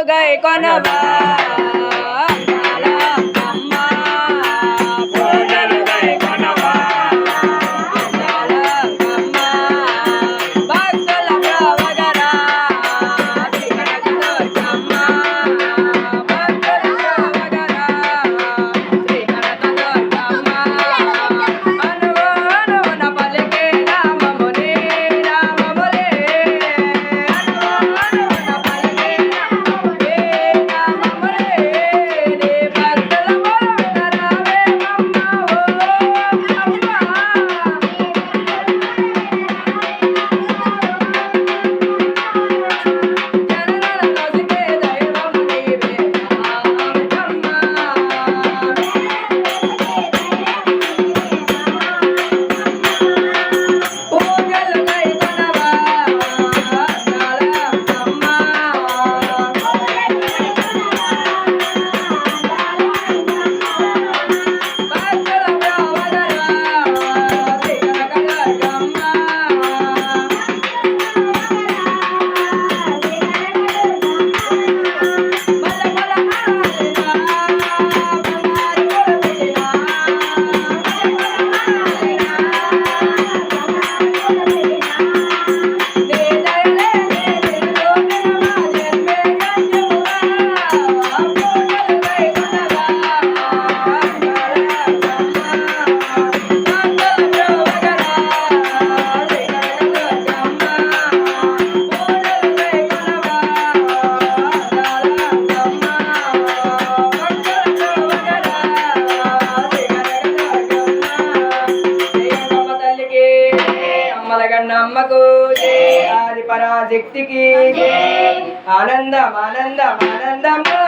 గై కొనవా అమ్మకు ఆది పరాశక్తికి ఆనందం ఆనందం ఆనందము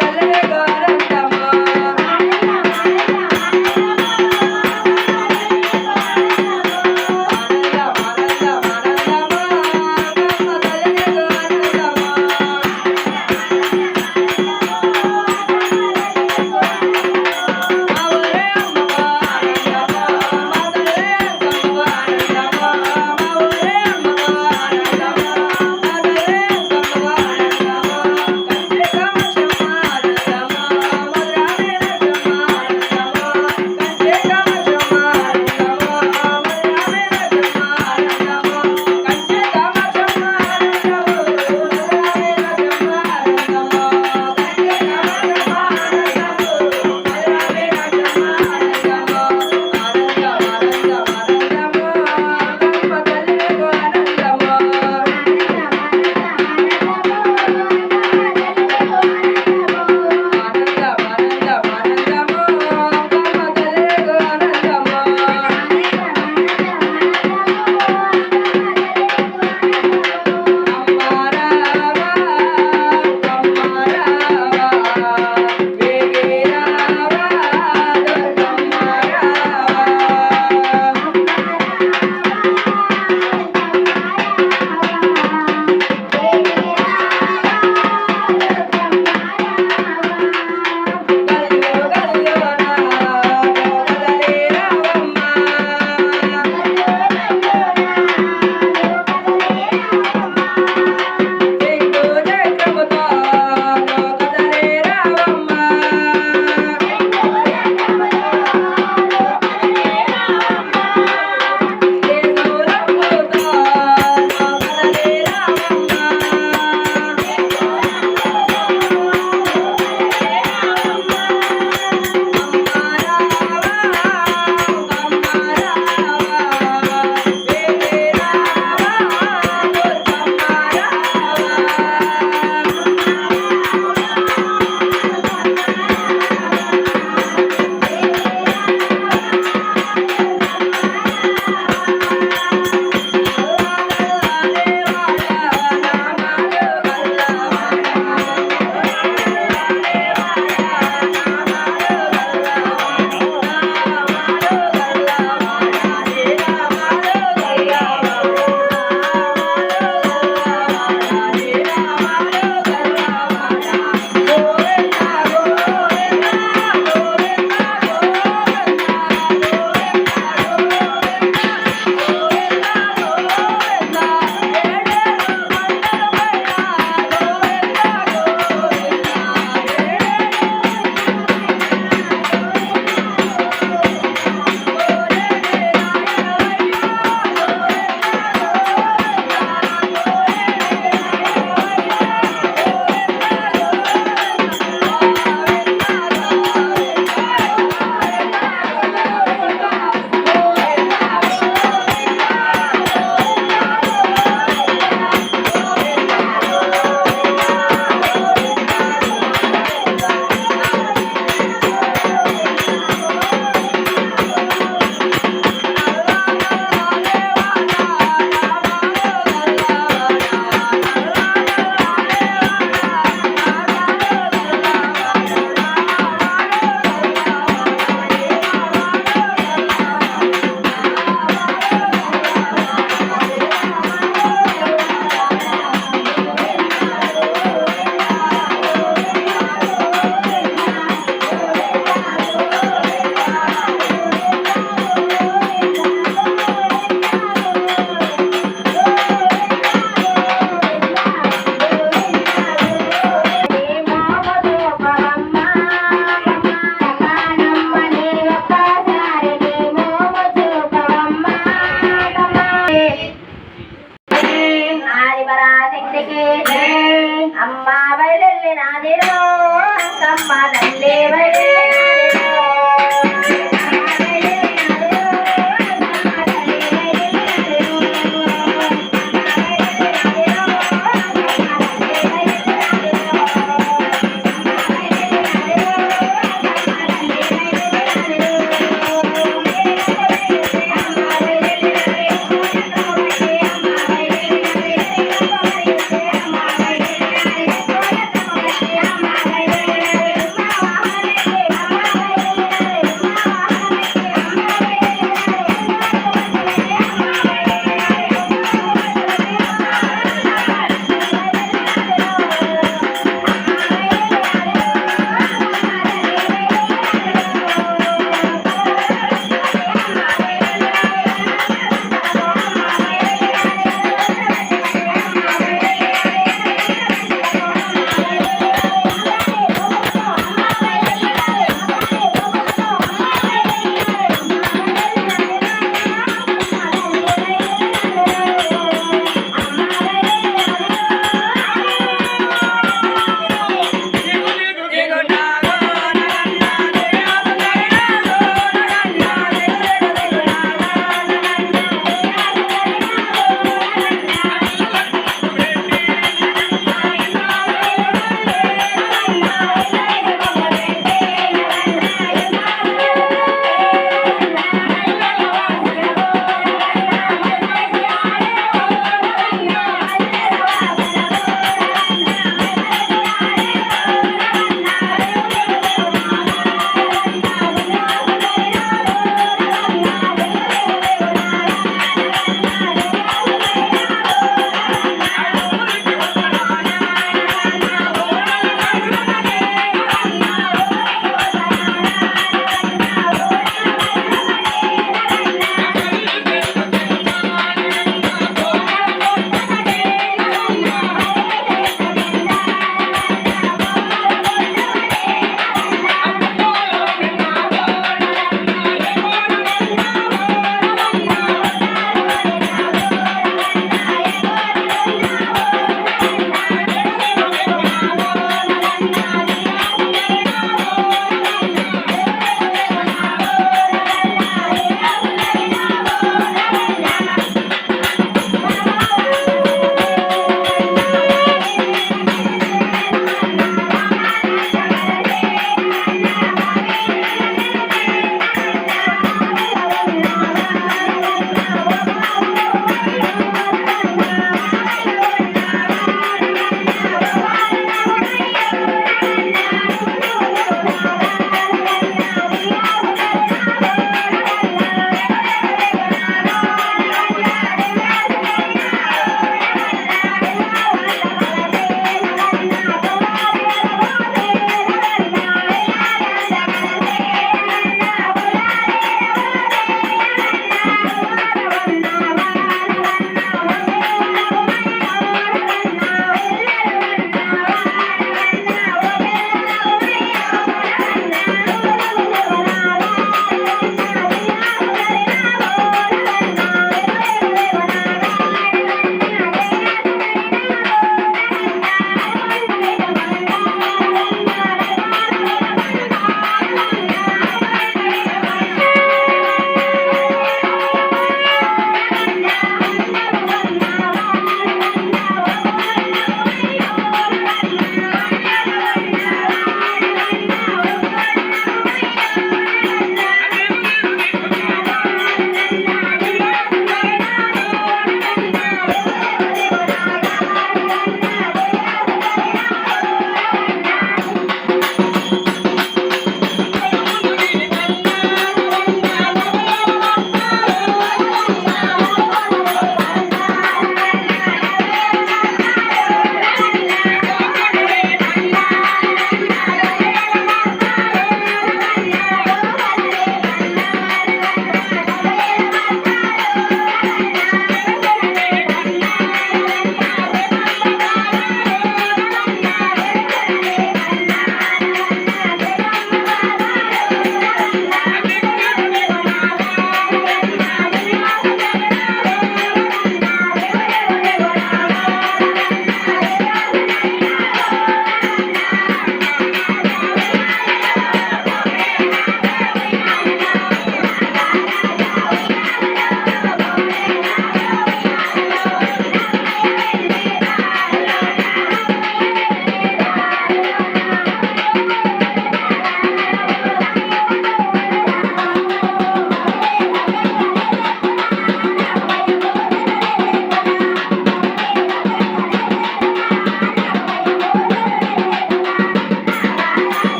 తల్లి ఆనందము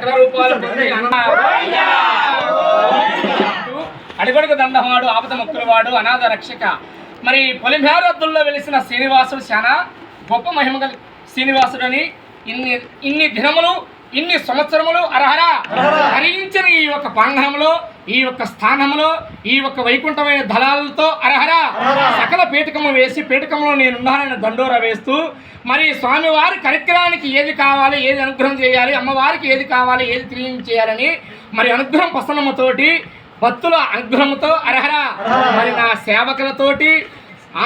సకల రూపాలు పొంది అడిగొడుగు దండవాడు ఆపద మొక్కులవాడు అనాథ రక్షక. మరి పొలిమేరద్దుల్లో వెలిసిన శ్రీనివాసుడు చాలా గొప్ప మహిమ గల శ్రీనివాసుడని ఇన్ని దినములు ఇన్ని సంవత్సరములు హరించిన ఈ యొక్క ప్రాంగణంలో ఈ యొక్క స్థానంలో ఈ యొక్క వైకుంఠమైన దళాలతో సకల పీఠకము వేసి పీఠకంలో నేనున్నానని దండోరా వేస్తూ మరి స్వామివారి కార్యక్రమానికి ఏది కావాలి, ఏది అనుగ్రహం చేయాలి, అమ్మవారికి ఏది కావాలి, ఏది తెలియజేయాలని మరి అనుగ్రహం ప్రసన్నముతోటి భక్తుల అనుగ్రహంతో మరి నా సేవకులతోటి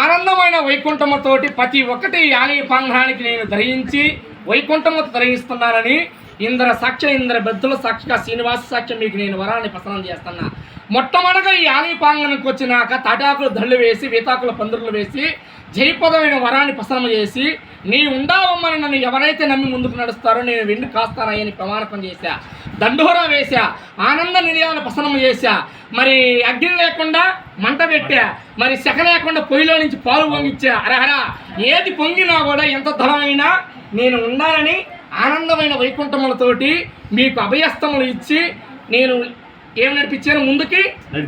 ఆనందమైన వైకుంఠముతోటి ప్రతి ఒక్కటి ఆలయ ప్రాంగణానికి నేను ధరించి వైకుంఠముతో ధరిస్తున్నానని ఇంద్ర సాక్ష్యం ఇంద్ర బెద్దుల సాక్షిగా శ్రీనివాస సాక్ష్యం మీకు నేను వరాన్ని ప్రసన్నం చేస్తున్నా. మొట్టమొదటిగా ఈ ఆలయ ప్రాంగణానికి వచ్చినాక తాటాకులు దళ్ళు వేసి వేతాకుల పందులు వేసి జయపదమైన వరాన్ని ప్రసన్నం చేసి నీ ఉండావమ్మని నన్ను ఎవరైతే నమ్మి ముందుకు నడుస్తారో నేను వెండి కాస్తానని ప్రమాణకం చేశా, దండోరా వేశా, ఆనంద నిలయాలను ప్రసన్నం చేశా, మరి అగ్ని లేకుండా మంట పెట్టా, మరి సెక లేకుండా పొయ్యిలో నుంచి పాలు పొంగిచ్చా. ఏది పొంగినా కూడా ఎంత ధనమైనా నేను ఉన్నానని ఆనందమైన వైకుంఠములతోటి మీకు అభయస్తములు ఇచ్చి నేను ఏం నడిపించాను ముందుకి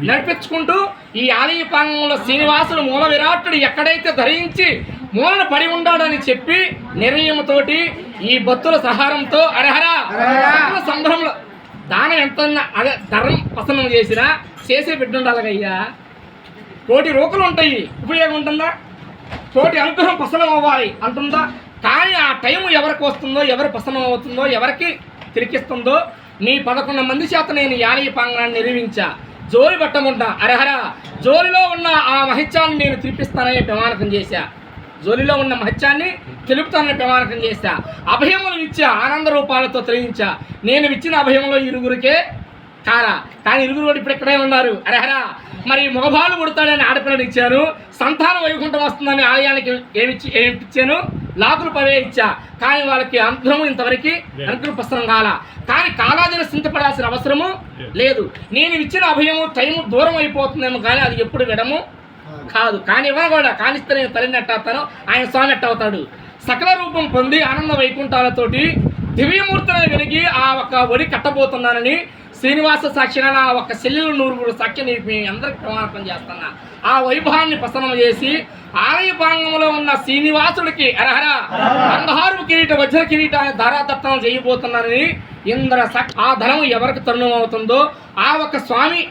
నడిపించుకుంటూ ఈ ఆలయ ప్రాంగణంలో శ్రీనివాసుడు మూల విరాట్టుడు ఎక్కడైతే ధరించి మూలన పడి ఉండాడని చెప్పి నిర్ణయంతోటి ఈ భక్తుల సహారంతో సంబరంలో దానం ఎంత అదే ధర్మం ప్రసన్నం చేసినా చేసే బిడ్డ ఉండాలయ్యా. కోటి రూపాయలు ఉంటాయి, ఉపయోగం ఉంటుందా? కోటి అనుగ్రహం ప్రసన్నం అవ్వాలి అంటుందా? కానీ ఆ టైం ఎవరికి వస్తుందో, ఎవరు ప్రసన్నం అవుతుందో, ఎవరికి తిరిగిస్తుందో నీ 11 మంది చేత నేను ఆలయ ప్రాంగణాన్ని నిర్మించా. జోలి పట్టకుండా జోలిలో ఉన్న ఆ మహత్యాన్ని నేను తిరిపిస్తానని ప్రమాణకం చేశా. జోలిలో ఉన్న మహత్యాన్ని తెలుపుతానని ప్రమాణకం చేశా. అభయములు ఇచ్చా, ఆనంద రూపాలతో తెలియించా. నేను ఇచ్చిన అభయంలో ఇరుగురికే కానీ ఇరుగురు కూడా ఇప్పుడు ఇక్కడే ఉన్నారు. మరి మగబాలు పుడతాడని ఆడపిల్లని ఇచ్చాను, సంతానం వైకుంఠం వస్తుందని ఆలయానికి ఏమిచ్చాను, లాకులు పవే ఇచ్చా. కానీ వాళ్ళకి అనుగ్రహం ఇంతవరకు అనుగ్రహం ప్రసరం కానీ కాలాదిన చింతపడాల్సిన అవసరము లేదు. నేను ఇచ్చిన అభయము టైము దూరం అయిపోతుందేమో కానీ అది ఎప్పుడు విడము కాదు. కానీ ఇవ్వ కూడా కానిస్తే నేను తల్లిని ఎట్టవుతాను, ఆయన స్వామి ఎట్టవుతాడు. సకల రూపం పొంది ఆనంద వైకుంఠాలతోటి దివ్యమూర్తిని వెలిగి ఆ ఒక్క ఒడి కట్టబోతున్నానని శ్రీనివాస సాక్షిగా నా ఒక్క సెల్లులు 100 సాక్షి మీ అందరికి ప్రమాణం చేస్తున్నా. ఆ వైభవాన్ని ప్రసన్నం చేసి ఆలయ ప్రాంగంలో ఉన్న శ్రీనివాసుడికి బంగారు కిరీట వజ్ర కిరీటాన్ని ధారాదత్తం చేయబోతున్నానని ఇంద్ర ఆ ధనం ఎవరికి తరుణం అవుతుందో ఆ ఒక్క స్వామి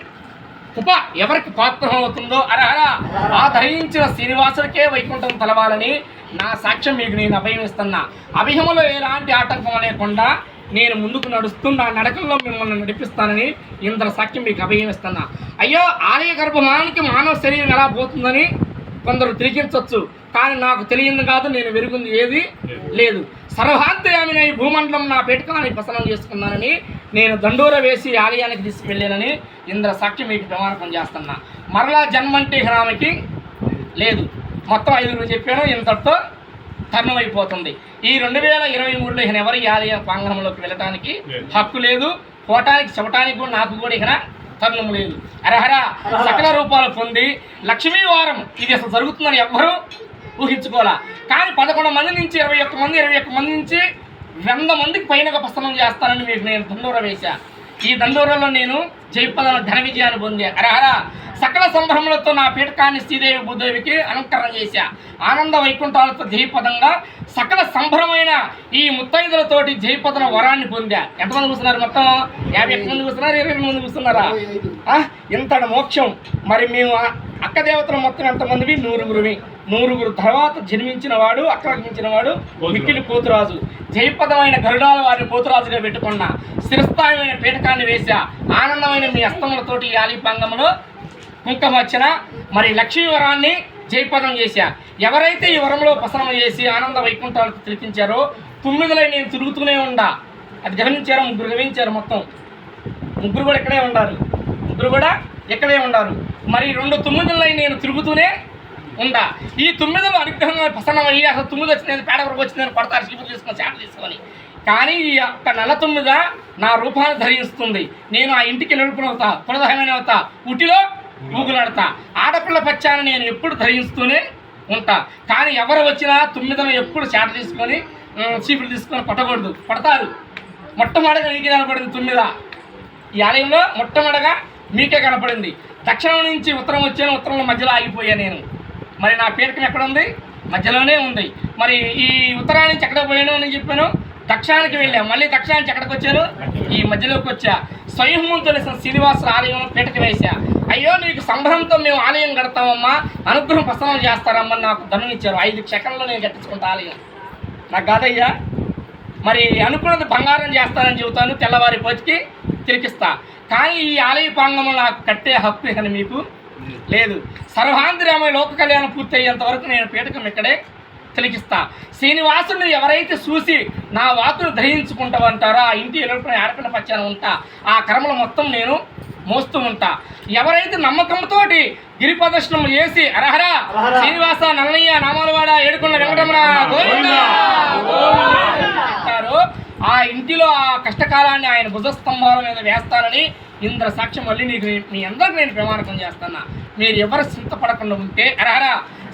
కృప ఎవరికి పాత్రం అవుతుందో ఆ ధరించిన శ్రీనివాసుడికే వైకుంఠం తలవాలని నా సాక్ష్యం మీకు నేను అభయం ఇస్తున్నా. అభయములో ఎలాంటి ఆటంకం లేకుండా నేను ముందుకు నడుస్తూ నా నడకల్లో మిమ్మల్ని నడిపిస్తానని ఇంద్ర సాక్ష్యం మీకు అభయం ఇస్తున్నా. అయ్యో ఆలయ గర్భమానికి మానవ శరీరం ఎలా పోతుందని కొందరు తిరిగించవచ్చు, కానీ నాకు తెలియదు కాదు, నేను వెరుగుంది ఏది లేదు. సర్వాంతర్యామిని ఈ భూమండలం నా పేటకాన్ని ప్రసన్నం చేసుకున్నానని నేను దండోర వేసి ఆలయానికి తీసుకువెళ్ళానని ఇంద్ర సాక్ష్యం మీకు ప్రమాణకం చేస్తున్నా. మరలా జన్మంటే గ్రామకి లేదు. మొత్తం 5 చెప్పాను, ఇంతటితో తరుణమైపోతుంది. ఈ 2023లో ఇక ఎవరు ఆలయ ప్రాంగణంలోకి వెళ్ళటానికి హక్కు లేదు, పోవటానికి చెప్పటానికి కూడా నాకు కూడా ఇక తరుణం లేదు. సకల రూపాలు పొంది లక్ష్మీ వారం ఇది అసలు జరుగుతుందని ఎవ్వరూ ఊహించుకోవాలా. కానీ 11 మంది నుంచి 21 మంది నుంచి 100 మందికి పైన ప్రసన్నం చేస్తానని మీకు నేను దండోర వేశా. ఈ దండోరలో నేను జయపద ఘన విజయాన్ని పొందా. సకల సంభ్రమలతో నా పీఠకాన్ని శ్రీదేవి భూదేవికి అలంకరణ చేశా. ఆనంద వైకుంఠాలతో జయపదంగా సకల సంభ్రమైన ఈ ముత్తైదులతోటి జయపదన వరాన్ని పొందా. ఎంతమంది కూర్చున్నారు? మొత్తం 51 మంది కూర్చున్నారు, 22 మంది కూర్చున్నారా? ఇంతటి మోక్షం. మరి మేము అక్క దేవతలు మొత్తం ఎంతమందివి? 100 తర్వాత జన్మించిన వాడు ఆక్రమించిన వాడు మిక్కిలి పోతురాజు. జయపదమైన గరుడాల వారిని పోతురాజుగా పెట్టుకున్న స్థిరస్థాయిమైన పీఠకాన్ని వేశా. ఆనందమైన మీ అస్తములతోటి ఈ ఆలిపాంగంలో కుంకం వచ్చిన మరి లక్ష్మీ వరాన్ని జయపదం చేశా. ఎవరైతే ఈ వరంలో ప్రసన్నం చేసి ఆనంద వైకుంఠాలకు తిరిగించారో 9 నేను తిరుగుతూనే ఉండా. అది గమనించారో? 3 గమనించారు. మొత్తం 3 కూడా ఇక్కడే ఉండారు. మరి 2 9 నేను తిరుగుతూనే ఉండా. ఈ 9 అనుగ్రహంగా ప్రసన్నమయ్యి అసలు 9 వచ్చింది పేడ వరకు వచ్చిందని పడతారు చీపులు తీసుకొని చేపలు తీసుకొని. కానీ ఈ యొక్క నెల 9 నా రూపాన్ని ధరిస్తుంది. నేను ఆ ఇంటికి నడుపునవుతా, కులదహమైన అవుతా, ఉటిలో ఊగులాడతా. ఆడపిల్ల పచ్చాన్ని నేను ఎప్పుడు ధరిస్తూనే ఉంటా. కానీ ఎవరు వచ్చినా 9 ఎప్పుడు చేట తీసుకొని చీపులు తీసుకొని పట్టకూడదు. పడతారు మొట్టమొదటిగా నీకే కనపడింది 9. ఈ ఆలయంలో మొట్టమొదటిగా మీకే కనపడింది. దక్షిణం నుంచి ఉత్తరం వచ్చాను, ఉత్తరంలో మధ్యలో ఆగిపోయా నేను. మరి నా పీఠకం ఎక్కడ ఉంది? మధ్యలోనే ఉంది. మరి ఈ ఉత్తరాన్ని నుంచి ఎక్కడ పోయాను అని చెప్పాను, దక్షిణానికి వెళ్ళాను. మళ్ళీ దక్షిణానికి ఎక్కడికి వచ్చాను? ఈ మధ్యలోకి వచ్చా. స్వయంభూం తెలిసిన శ్రీనివాసుల ఆలయంలో పీఠకం వేసా. అయ్యో నీకు సంభ్రమంతో మేము ఆలయం కడతామమ్మా, అనుగ్రహం ప్రసన్నం చేస్తారమ్మా నాకు ధనం ఇచ్చారు. 5 సెకండ్లో నేను కట్టించుకుంటా ఆలయం. నాకు కాదయ్యా, మరి అనుకున్నది బంగారం చేస్తానని చెబుతాను, తెల్లవారి పోతికి తిరిగిస్తా. కానీ ఈ ఆలయ ప్రాంగణంలో నాకు కట్టే హక్కు కానీ మీకు లేదు. సర్వాంతర్యామి లోక కళ్యాణం పూర్తి అయ్యేంత వరకు నేను పీఠకం ఇక్కడే తిరిగిస్తా. శ్రీనివాసుని ఎవరైతే చూసి నా వాకును ధరించుకుంటామంటారో ఆ ఇంటి ఎలుపున ఆడపిల్ల పచ్చాన ఉంటా, ఆ కర్మలు మొత్తం నేను మోస్తూ ఉంటా. ఎవరైతే నమ్మకంతో గిరి ప్రదర్శనం చేసి అరహర శ్రీనివాస నల్లయ్య నామాలవాడ ఏడుకొండ వెంకటరమణ అంటారో ఆ ఇంటిలో ఆ కష్టకాలాన్ని ఆయన భుజస్తంభాల మీద వేస్తానని ఇంద్ర సాక్ష్యం మళ్ళీ నీకు మీ అందరికి నేను ప్రమాణకం చేస్తాను. మీరు ఎవరు చింతపడకుండా ఉంటే అరహర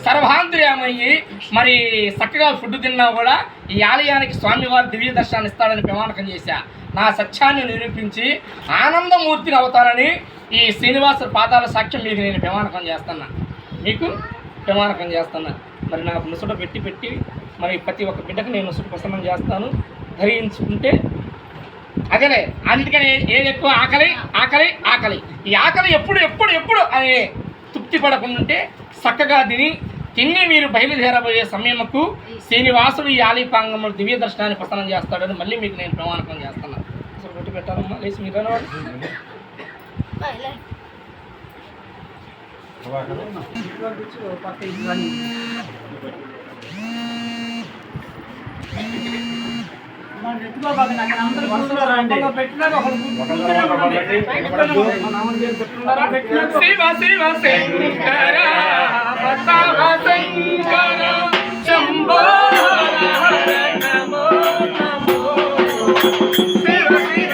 సర్వాంతర్యామయ్యి మరి చక్కగా ఫుడ్ తిన్నా కూడా ఈ ఆలయానికి స్వామివారి దివ్య దర్శనాన్ని ఇస్తాడని ప్రమాణకం చేశా. నా సత్యాన్ని నిరూపించి ఆనందమూర్తిని అవుతానని ఈ శ్రీనివాస పాదాల సాక్ష్యం మీకు నేను ప్రమాణకం చేస్తున్నా, మీకు ప్రమాణకం చేస్తున్నా. మరి నాకు ముసుట పెట్టి మరి ప్రతి ఒక్క బిడ్డకు నేను ముసుట ప్రసన్నం చేస్తాను. ధరించుకుంటే అదేలే. అందుకని ఏది ఎక్కువ ఆకలి ఆకలి ఆకలి. ఈ ఆకలి ఎప్పుడు అని తృప్తి పడకుండా ఉంటే చక్కగా తిని మీరు బయలుదేరబోయే సమయంకు శ్రీనివాసుడు ఈ ఆలయపాంగంలో దివ్య దర్శనాన్ని ప్రసన్నం చేస్తాడని మళ్ళీ మీకు నేను ప్రమాణకం చేస్తున్నాను. అసలు రొట్టి పెట్టాలమ్మా, లేచి మీరు అనేవాడు శివ శివ శంకర బసవ శంకర శంభో నమో నమో శివ శివ